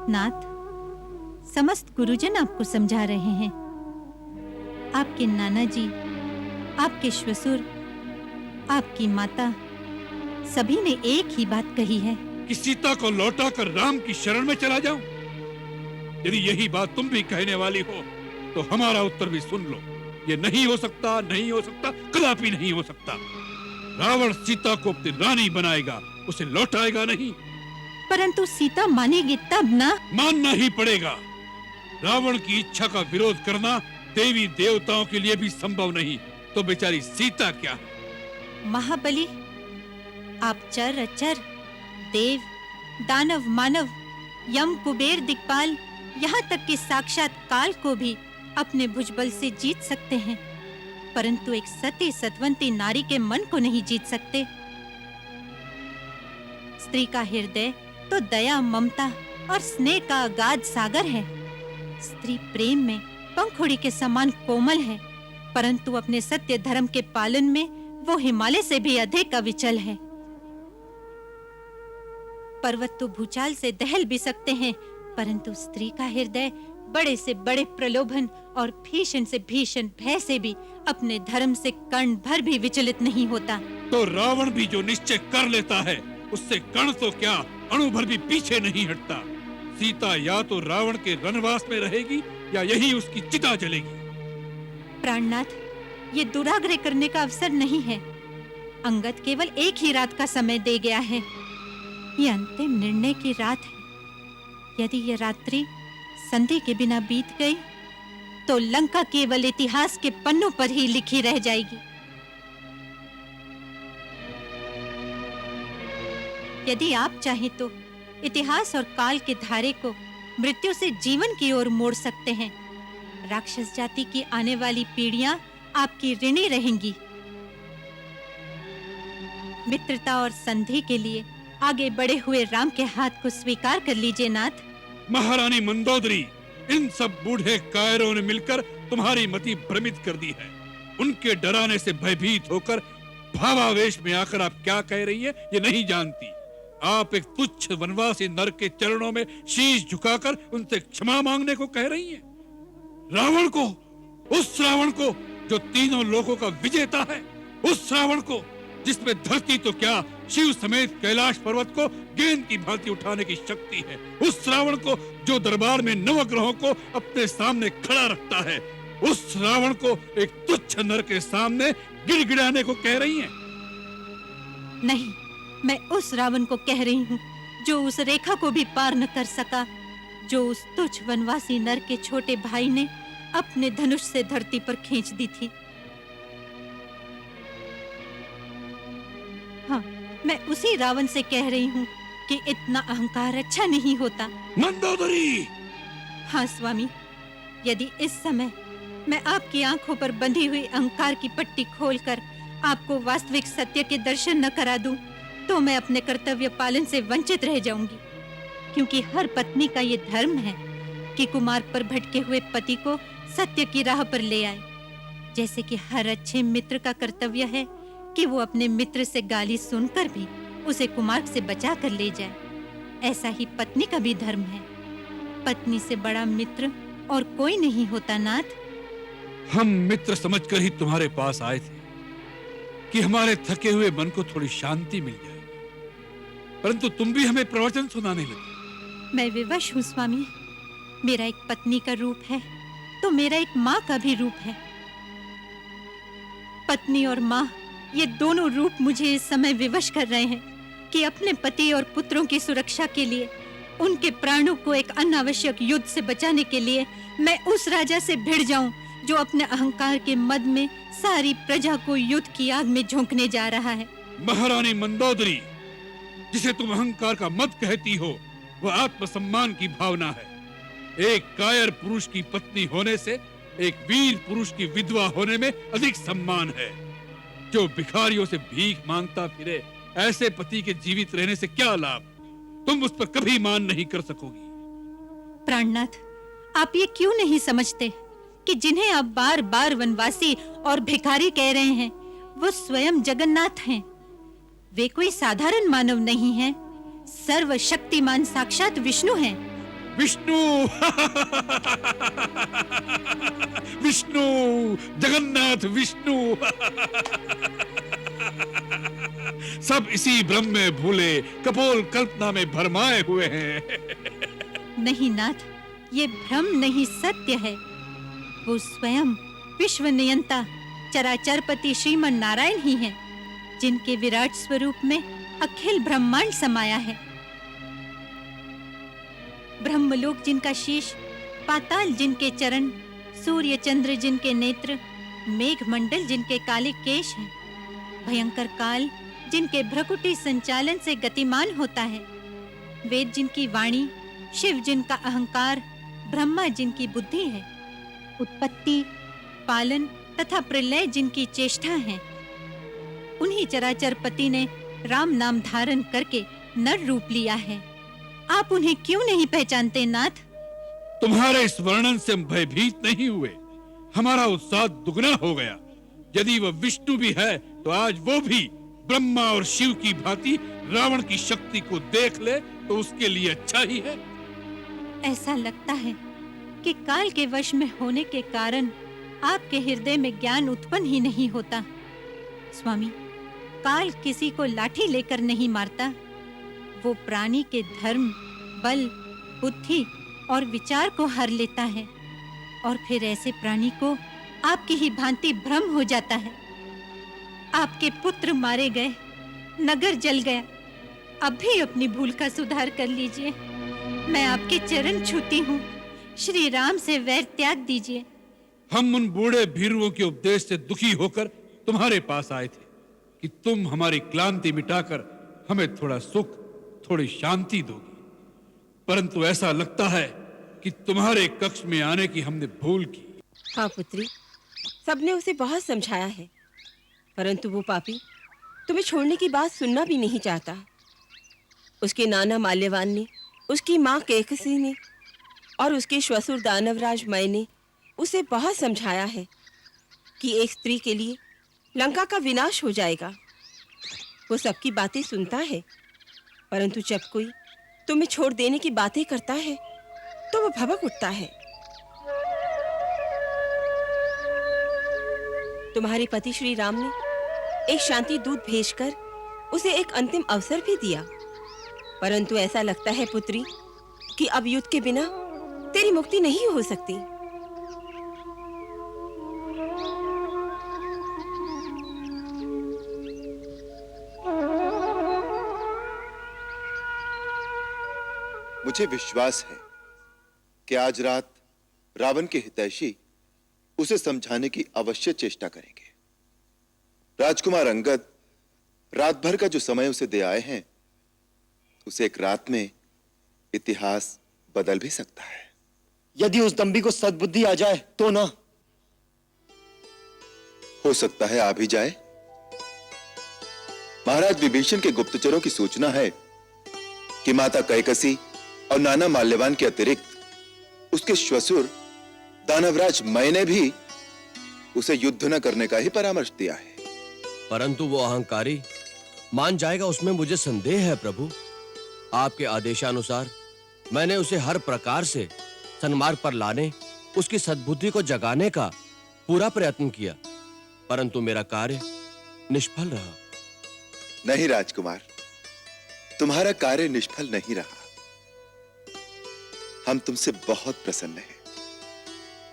नाथ, समस्त गुरुजन आपको समझा रहे हैं। आपके नाना जी, आपके श्वशुर, आपकी माता, सभी ने एक ही बात कही है कि सीता को लौटाकर राम की शरण में चला जाऊं। यदि यही बात तुम भी कहने वाली हो तो हमारा उत्तर भी सुन लो। ये नहीं हो सकता, नहीं हो सकता, कदापि नहीं हो सकता। रावण सीता को अपनी रानी बनाएगा, उसे लौटाएगा नहीं। परंतु सीता मानेगी तब ना। मानना ही पड़ेगा। रावण की इच्छा का विरोध करना देवी देवताओं के लिए भी संभव नहीं, तो बेचारी सीता क्या है? महाबली, आप चर अचर, देव, दानव, मानव, यम, कुबेर, दिक्पाल, यहाँ तक कि साक्षात काल को भी अपने भुजबल से जीत सकते हैं, परंतु एक सती सतवंती नारी के मन को नहीं जीत सकते। स्त्री का हृदय तो दया, ममता और स्नेह का अगाध सागर है। स्त्री प्रेम में पंखुड़ी के समान कोमल है, परंतु अपने सत्य धर्म के पालन में वो हिमालय से भी अधिक अविचल है। पर्वत तो भूचाल से दहल भी सकते हैं, परंतु स्त्री का हृदय बड़े से बड़े प्रलोभन और भीषण से भीषण भय से भी अपने धर्म से कण भर भी विचलित नहीं होता। तो रावण भी जो निश्चय कर लेता है, उससे कण तो क्या अणु भर भी पीछे नहीं हटता। सीता या तो रावण के वनवास में रहेगी या यही उसकी चिता जलेगी। प्राणनाथ, ये दुराग्रह करने का अवसर नहीं है। अंगद केवल एक ही रात का समय दे गया है। ये अंतिम निर्णय की रात है। यदि ये रात्रि संधि के बिना बीत गई तो लंका केवल इतिहास के पन्नों पर ही लिखी रह जाएगी। यदि आप चाहें तो इतिहास और काल के धारे को मृत्यु से जीवन की ओर मोड़ सकते हैं। राक्षस जाति की आने वाली पीढ़ियां आपकी ऋणी रहेंगी। मित्रता और संधि के लिए आगे बढ़े हुए राम के हाथ को स्वीकार कर लीजिए नाथ। महारानी मंदोदरी, इन सब बूढ़े कायरों ने मिलकर तुम्हारी मति भ्रमित कर दी है। उनके डराने से भयभीत होकर भावावेश में आकर आप क्या कह रही है ये नहीं जानती। आप एक तुच्छ वनवासी नर के चरणों में शीश झुकाकर उनसे क्षमा मांगने को कह रही हैं। रावण को, उस रावण को जो तीनों लोकों का विजेता है, उस रावण को जिसमें धरती तो क्या शिव समेत कैलाश पर्वत को गेंद की भांति उठाने की शक्ति है, उस रावण को जो दरबार में नवग्रहों को अपने सामने खड़ा रखता है, उस रावण को एक तुच्छ नर के सामने गिड़गिड़ाने को कह रही हैं। नहीं, मैं उस रावण को कह रही हूँ जो उस रेखा को भी पार न कर सका, जो उस तुच्छ वनवासी नर के छोटे भाई ने अपने धनुष से धरती पर खींच दी थी। हाँ, मैं उसी रावण से कह रही हूँ कि इतना अहंकार अच्छा नहीं होता। मंदोदरी! हाँ स्वामी, यदि इस समय मैं आपकी आंखों पर बंधी हुई अहंकार की पट्टी खोलकर आपको वास्तविक सत्य के दर्शन न करा दूं, तो मैं अपने कर्तव्य पालन से वंचित रह जाऊंगी। क्योंकि हर पत्नी का ये धर्म है कि कुमार्ग पर भटके हुए पति को सत्य की राह पर ले आए, जैसे कि हर अच्छे मित्र का कर्तव्य है कि वो अपने मित्र से गाली सुनकर भी उसे कुमार्ग से बचा कर ले जाए। ऐसा ही पत्नी का भी धर्म है। पत्नी से बड़ा मित्र और कोई नहीं होता नाथ। हम मित्र समझकर ही तुम्हारे पास आए थे कि हमारे थके हुए मन को थोड़ी शांति मिल जाए, परंतु तुम भी हमें प्रवचन सुनाने लगी। मैं विवश हूँ स्वामी। मेरा एक पत्नी का रूप है तो मेरा एक माँ का भी रूप है। पत्नी और माँ, ये दोनों रूप मुझे इस समय विवश कर रहे हैं कि अपने पति और पुत्रों की सुरक्षा के लिए उनके प्राणों को एक अनावश्यक युद्ध से बचाने के लिए मैं उस राजा से भिड़ जाऊं जो अपने अहंकार के मद में सारी प्रजा को युद्ध की आग में झोंकने जा रहा है। महारानी मंदोदरी, जिसे तुम अहंकार का मत कहती हो, वह आत्मसम्मान की भावना है। एक कायर पुरुष की पत्नी होने से एक वीर पुरुष की विधवा होने में अधिक सम्मान है। जो भिखारियों से भीख मांगता फिरे, ऐसे पति के जीवित रहने से क्या लाभ? तुम उस पर कभी मान नहीं कर सकोगी। प्राणनाथ, आप ये क्यों नहीं समझते कि जिन्हें आप बार बार वनवासी और भिखारी कह रहे हैं, वो स्वयं जगन्नाथ हैं। वे कोई साधारण मानव नहीं हैं, सर्वशक्तिमान साक्षात विष्णु हैं। विष्णु विष्णु, जगन्नाथ विष्णु। सब इसी भ्रम में भूले, कपोल कल्पना में भरमाए हुए हैं। नहीं नाथ, ये भ्रम नहीं, सत्य है। वो स्वयं विश्व नियंता चराचरपति श्रीमन नारायण ही हैं, जिनके विराट स्वरूप में अखिल ब्रह्मांड समाया है। ब्रह्मलोक जिनका शीश, पाताल जिनके चरण, सूर्य चंद्र जिनके नेत्र, मेघमंडल जिनके काले केश हैं, भयंकर काल जिनके भ्रकुटी संचालन से गतिमान होता है, वेद जिनकी वाणी, शिव जिनका अहंकार, ब्रह्मा जिनकी बुद्धि है, उत्पत्ति, पालन तथा प्रलय जिनकी चेष्टा है, उन्हीं चराचरपति ने राम नाम धारण करके नर रूप लिया है। आप उन्हें क्यों नहीं पहचानते नाथ? तुम्हारे इस वर्णन से हम भयभीत नहीं हुए, हमारा उत्साह दुगना हो गया। यदि वह विष्णु भी है तो आज वो भी ब्रह्मा और शिव की भांति रावण की शक्ति को देख ले तो उसके लिए अच्छा ही है। ऐसा लगता है कि काल के वश में होने के कारण आपके हृदय में ज्ञान उत्पन्न ही नहीं होता। स्वामी, काल किसी को लाठी लेकर नहीं मारता, वो प्राणी के धर्म, बल, बुद्धि और विचार को हर लेता है और फिर ऐसे प्राणी को आपकी ही भांति भ्रम हो जाता है। आपके पुत्र मारे गए, नगर जल गया, अब भी अपनी भूल का सुधार कर लीजिए। मैं आपके चरण छूती हूँ, श्री राम से वैर त्याग दीजिए। हम उन बूढ़े भीरुओं के उपदेश से दुखी होकर तुम्हारे पास आए थे कि तुम हमारी क्लांति मिटाकर हमें थोड़ा सुख, थोड़ी शांति दोगी, परंतु ऐसा लगता है कि तुम्हारे कक्ष में आने की हमने भूल की। हाँ पुत्री, सबने उसे बहुत समझाया है, परंतु वो पापी तुम्हें छोड़ने की बात सुनना भी नहीं चाहता। उसके नाना माल्यवान ने, उसकी माँ कैकसी ने और उसके श्वशुर दानवराज मय ने उसे बहुत समझाया है कि एक स्त्री के लिए लंका का विनाश हो जाएगा। वो सबकी बातें सुनता है, परंतु जब कोई तुम्हें छोड़ देने की बातें करता है तो वो भभक उठता है। तुम्हारे पति श्री राम ने एक शांति दूत भेजकर उसे एक अंतिम अवसर भी दिया, परंतु ऐसा लगता है पुत्री कि अब युद्ध के बिना तेरी मुक्ति नहीं हो सकती। मुझे विश्वास है कि आज रात रावण के हितैषी उसे समझाने की अवश्य चेष्टा करेंगे। राजकुमार अंगद रात भर का जो समय उसे दे आए हैं, उसे एक रात में इतिहास बदल भी सकता है। यदि उस दंभी को सद्बुद्धि आ जाए तो ना। हो सकता है आ भी जाए। महाराज विभीषण के गुप्तचरों की सूचना है कि माता कैकसी और नाना माल्यवान के अतिरिक्त उसके श्वशुर दानवराज मय ने भी उसे युद्ध न करने का ही परामर्श दिया है। परंतु वो अहंकारी मान जाएगा, उसमें मुझे संदेह है प्रभु। आपके आदेशानुसार मैंने उसे हर प्रकार से सन्मार्ग पर लाने, उसकी सद्बुद्धि को जगाने का पूरा प्रयत्न किया, परंतु मेरा कार्य निष्फल रहा। नहीं राजकुमार, तुम्हारा कार्य निष्फल नहीं रहा। हम तुमसे बहुत प्रसन्न हैं।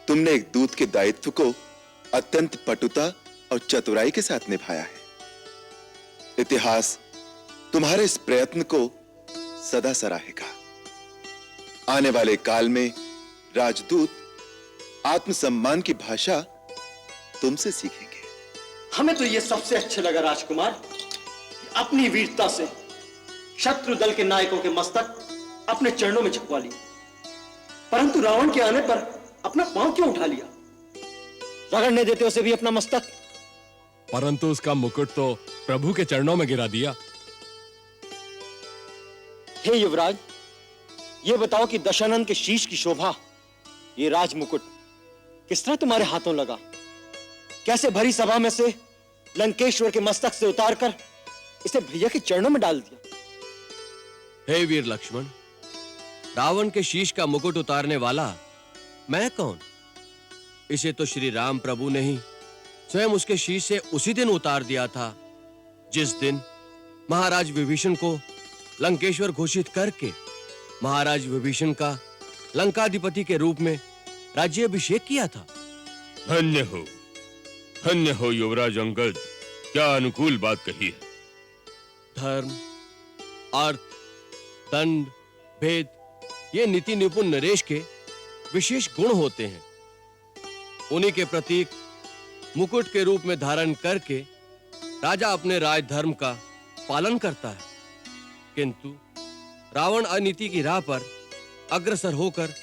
तुमने एक दूत के दायित्व को अत्यंत पटुता और चतुराई के साथ निभाया है। इतिहास तुम्हारे इस प्रयत्न को सदा सराहेगा। आने वाले काल में राजदूत आत्मसम्मान की भाषा तुमसे सीखेंगे। हमें तो यह सबसे अच्छा लगा राजकुमार, कि अपनी वीरता से शत्रु दल के नायकों के मस्तक अपने चरणों में झुकवा लिए, परंतु रावण के आने पर अपना पांव क्यों उठा लिया? रगड़ने देते उसे भी अपना मस्तक। परंतु उसका मुकुट तो प्रभु के चरणों में गिरा दिया। हे युवराज, ये बताओ कि दशानन के शीश की शोभा, ये राज मुकुट किस तरह तुम्हारे हाथों लगा? कैसे भरी सभा में से लंकेश्वर के मस्तक से उतारकर इसे भैया के चरणों में डाल दिया? हे वीर लक्ष्मण, रावण के शीश का मुकुट उतारने वाला मैं कौन? इसे तो श्री राम प्रभु ने ही स्वयं उसके शीश से उसी दिन उतार दिया था जिस दिन महाराज विभीषण को लंकेश्वर घोषित करके महाराज विभीषण का लंकाधिपति के रूप में राज्याभिषेक किया था। धन्य हो युवराज अंगद, क्या अनुकूल बात कही है। धर्म, अर्थ, दंड, भेद, ये नीति निपुण नरेश के विशेष गुण होते हैं। उन्हीं के प्रतीक मुकुट के रूप में धारण करके राजा अपने राज धर्म का पालन करता है, किंतु रावण अनीति की राह पर अग्रसर होकर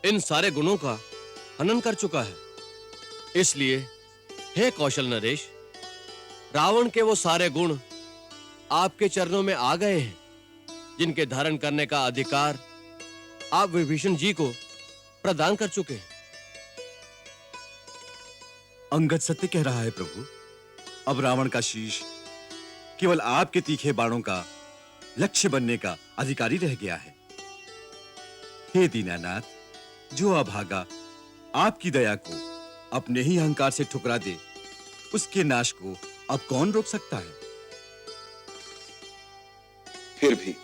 इन सारे गुणों का हनन कर चुका है। इसलिए हे कौशल नरेश, रावण के वो सारे गुण आपके चरणों में आ गए हैं जिनके धारण करने का अधिकार आप विभीषण जी को प्रदान कर चुके हैं। अंगद सत्य कह रहा है प्रभु। अब रावण का शीश केवल आपके तीखे बाणों का लक्ष्य बनने का अधिकारी रह गया है। हे दीनानाथ, जो अभागा आपकी दया को अपने ही अहंकार से ठुकरा दे, उसके नाश को अब कौन रोक सकता है? फिर भी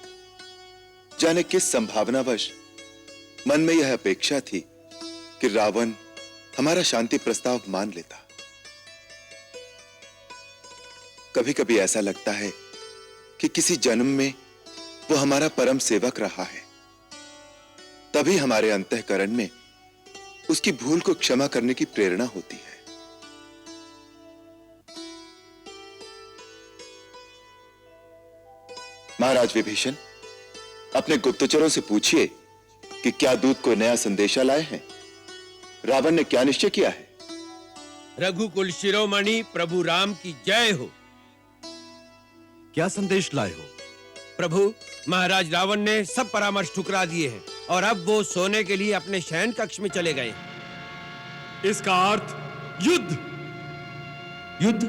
जाने किस संभावनावश मन में यह अपेक्षा थी कि रावण हमारा शांति प्रस्ताव मान लेता। कभी कभी ऐसा लगता है कि किसी जन्म में वो हमारा परम सेवक रहा है, तभी हमारे अंतःकरण में उसकी भूल को क्षमा करने की प्रेरणा होती है। महाराज विभीषण, अपने गुप्तचरों से पूछिए कि क्या दूत को नया संदेशा लाए हैं। रावण ने क्या निश्चय किया है? रघुकुल शिरोमणि प्रभु राम की जय हो। क्या संदेश लाए हो? प्रभु, महाराज रावण ने सब परामर्श ठुकरा दिए हैं और अब वो सोने के लिए अपने शयन कक्ष में चले गए। इसका अर्थ युद्ध। युद्ध?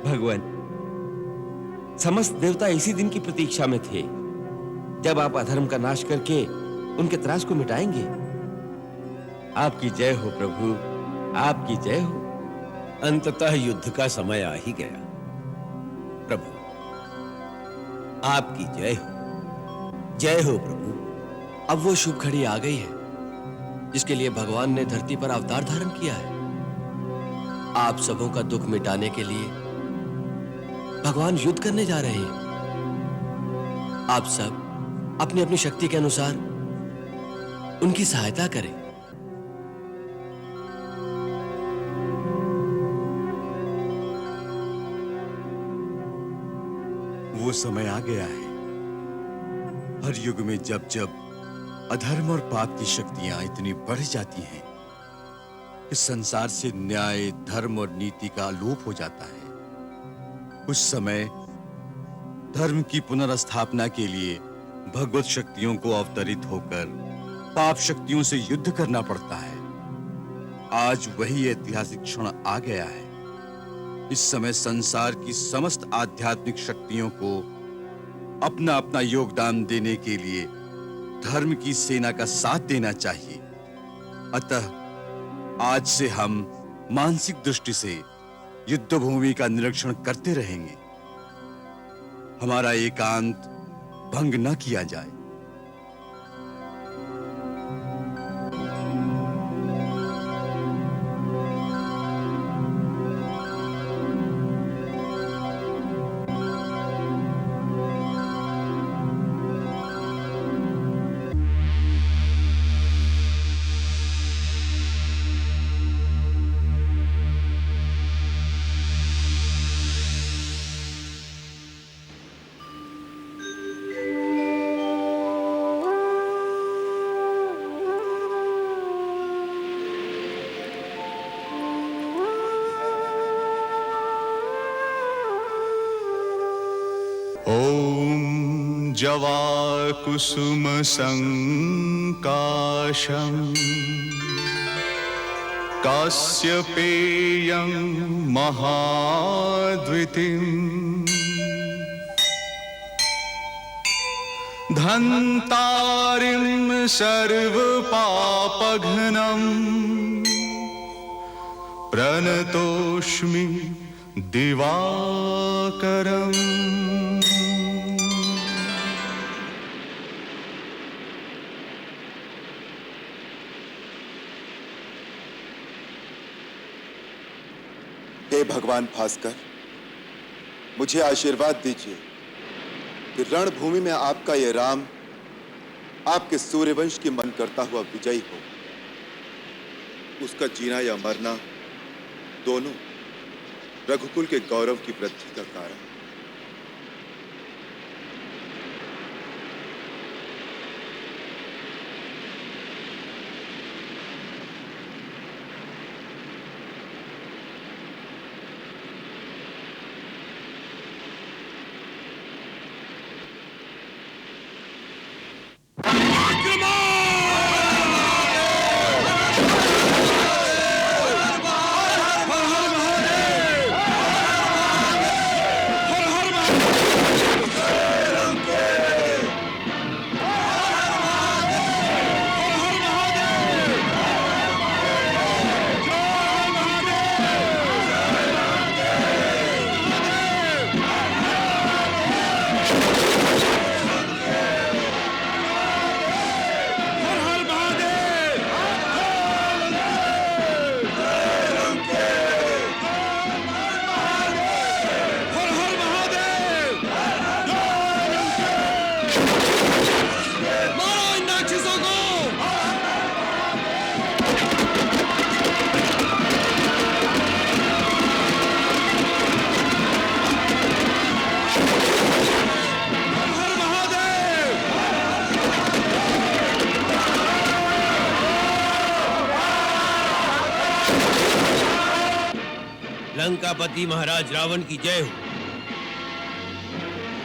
भगवान, समस्त देवता इसी दिन की प्रतीक्षा में थे जब आप अधर्म का नाश करके उनके त्रास को मिटाएंगे। आपकी जय हो प्रभु, आपकी जय हो। अंततः युद्ध का समय आ ही गया। प्रभु, आपकी जय हो, जय हो प्रभु। अब वो शुभ घड़ी आ गई है जिसके लिए भगवान ने धरती पर अवतार धारण किया है। आप सबों का दुख मिटाने के लिए भगवान युद्ध करने जा रहे हैं। आप सब अपनी अपनी शक्ति के अनुसार उनकी सहायता करें। वो समय आ गया है। हर युग में जब जब अधर्म और पाप की शक्तियां इतनी बढ़ जाती हैं कि संसार से न्याय, धर्म और नीति का लोप हो जाता है, उस समय धर्म की पुनर्स्थापना के लिए भगवत शक्तियों को अवतरित होकर पाप शक्तियों से युद्ध करना पड़ता है। आज वही ऐतिहासिक क्षण आ गया है। इस समय संसार की समस्त आध्यात्मिक शक्तियों को अपना अपना योगदान देने के लिए धर्म की सेना का साथ देना चाहिए। अतः आज से हम मानसिक दृष्टि से युद्ध भूमि का निरीक्षण करते रहेंगे। हमारा एकांत भंग न किया जाए। जवाकुसुम संकाशम कास्यपेयं महाद्वितीम् धन्तारिं सर्वपापघ्नं प्रणतोष्मि दिवाकरम्। हे भगवान भास्कर, मुझे आशीर्वाद दीजिए कि रणभूमि में आपका ये राम आपके सूर्यवंश की मन करता हुआ विजयी हो। उसका जीना या मरना दोनों रघुकुल के गौरव की वृद्धि का कारण। लंकापति महाराज रावण की जय हो,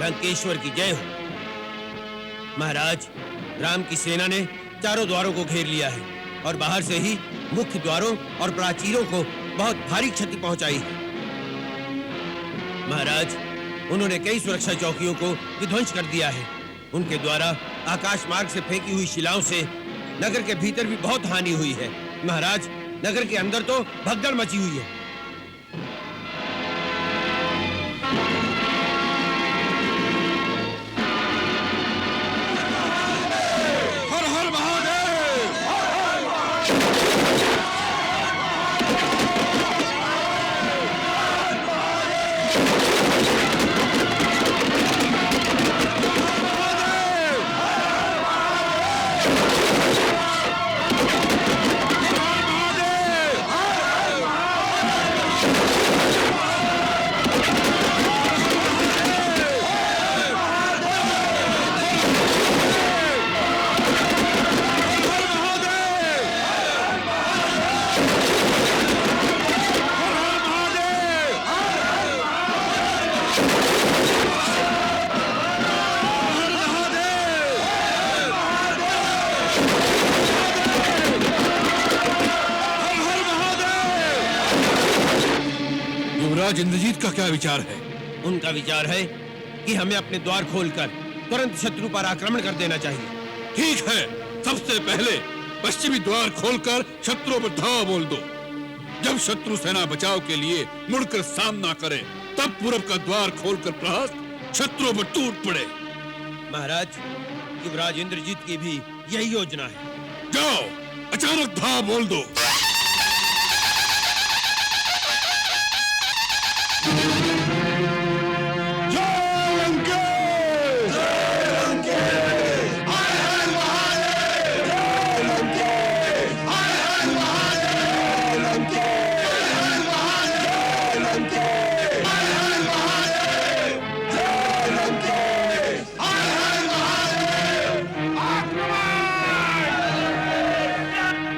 लंकेश्वर की जय हो। महाराज, राम की सेना ने चारों द्वारों को घेर लिया है और बाहर से ही मुख्य द्वारों और प्राचीरों को बहुत भारी क्षति पहुंचाई है। महाराज, उन्होंने कई सुरक्षा चौकियों को विध्वंस कर दिया है। उनके द्वारा आकाश मार्ग से फेंकी हुई शिलाओं से नगर के भीतर भी बहुत हानि हुई है। महाराज, नगर के अंदर तो भगदड़ मची हुई है। युवराज इंद्रजीत का क्या विचार है? उनका विचार है कि हमें अपने द्वार खोलकर तुरंत शत्रु पर आक्रमण कर देना चाहिए। ठीक है, सबसे पहले पश्चिमी द्वार खोलकर शत्रुओं पर धावा बोल दो। जब शत्रु सेना बचाव के लिए मुड़कर सामना करे, तब पूरब का द्वार खोलकर प्रहार शत्रुओं पर टूट पड़े। महाराज, युवराज इंद्रजीत की भी यही योजना है। जाओ, अचानक धावा बोल दो।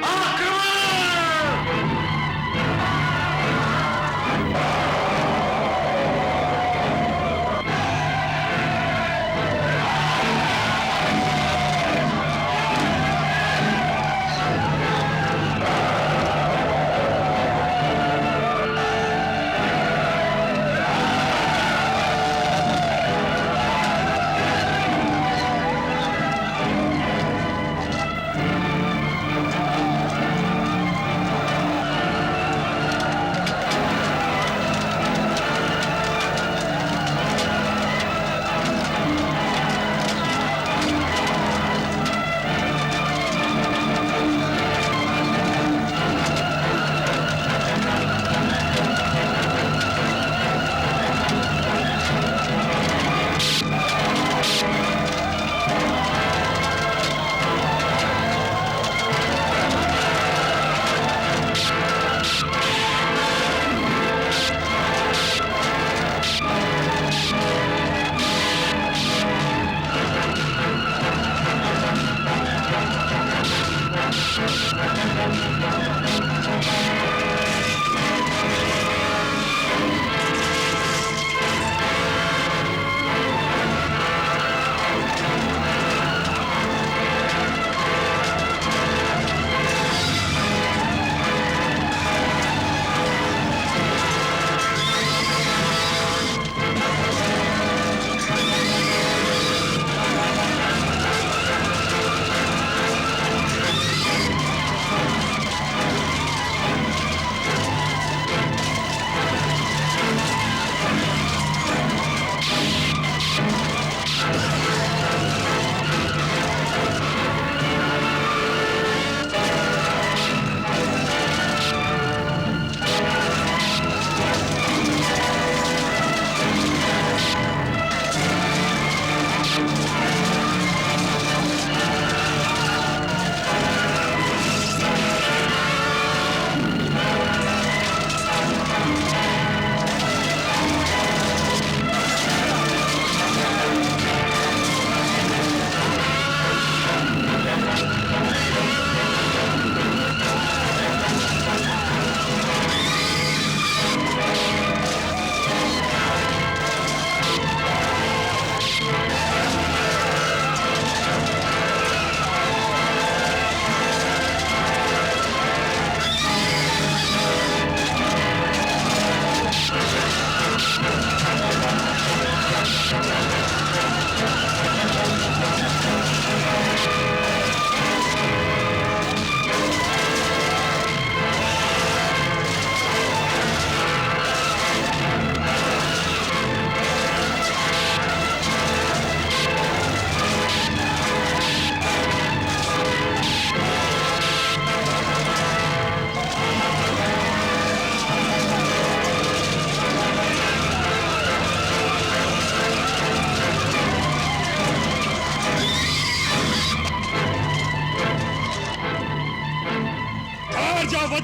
आक्रमण!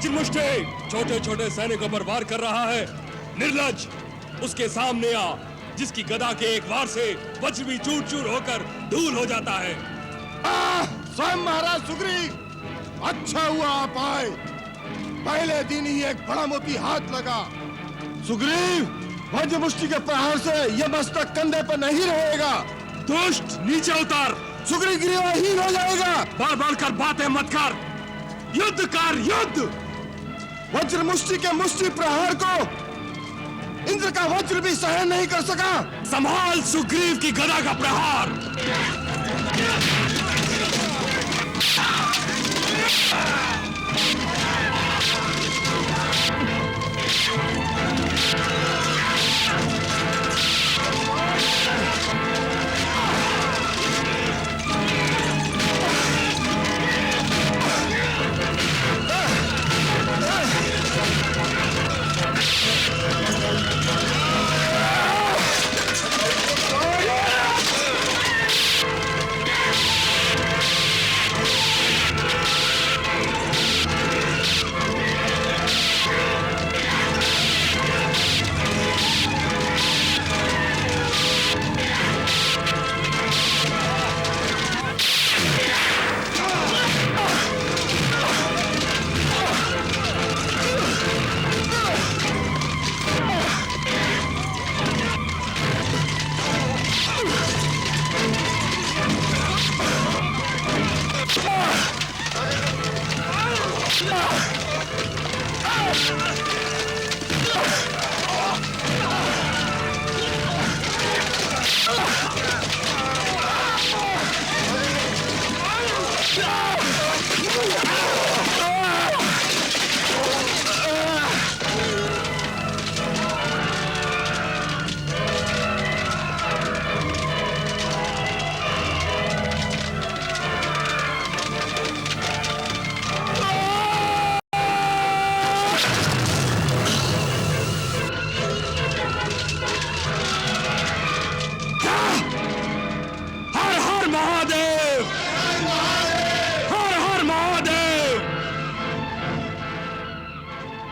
वज्रमुष्टि छोटे छोटे सैनिकों पर वार कर रहा है। निर्लज, उसके सामने आ, जिसकी गदा के एक वार से वज्र भी चूर चूर होकर धूल हो जाता है। स्वयं महाराज सुग्रीव, अच्छा हुआ आप आए। पहले दिन ही एक बड़ा मोती हाथ लगा। सुग्रीव, वज्रमुष्टि के प्रहार से यह मस्तक कंधे पर नहीं रहेगा। दुष्ट, नीचे उतर। सुग्रीव ग्रीवाहीन हो जाएगा। बढ़ बढ़ कर बातें मत कर, युद्ध कर, युद्ध। वज्रमुष्टि के मुष्टि प्रहार को इंद्र का वज्र भी सहन नहीं कर सका। संभाल सुग्रीव की गदा का प्रहार।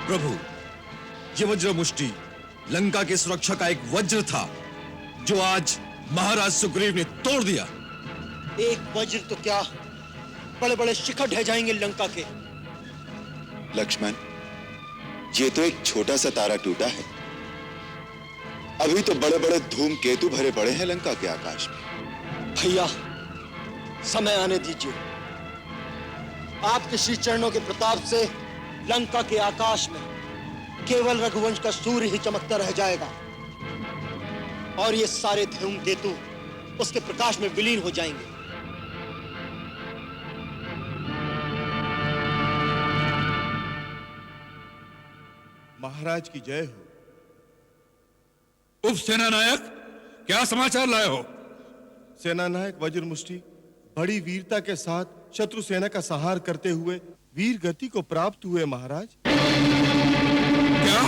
प्रभु, ये वज्रमुष्टि लंका की सुरक्षा का एक वज्र था, जो आज महाराज सुग्रीव ने तोड़ दिया। एक वज्र तो क्या, बड़े बड़े शिखर ढह जाएंगे लंका के। लक्ष्मण, ये तो एक छोटा सा तारा टूटा है। अभी तो बड़े बड़े धूमकेतु भरे पड़े हैं लंका के आकाश में। भैया, समय आने दीजिए। आपके श्री चरणों के प्रताप से लंका के आकाश में केवल रघुवंश का सूर्य ही चमकता रह जाएगा और ये सारे धूमकेतु उसके प्रकाश में विलीन हो जाएंगे। महाराज की जय हो। उप सेनानायक, क्या समाचार लाए हो? सेनानायक वज्रमुष्टि बड़ी वीरता के साथ शत्रु सेना का संहार करते हुए वीर गति को प्राप्त हुए महाराज। क्या?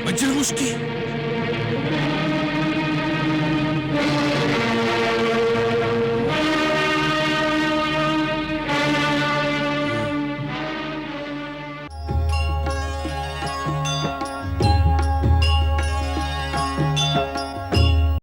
वज्रमुष्टि?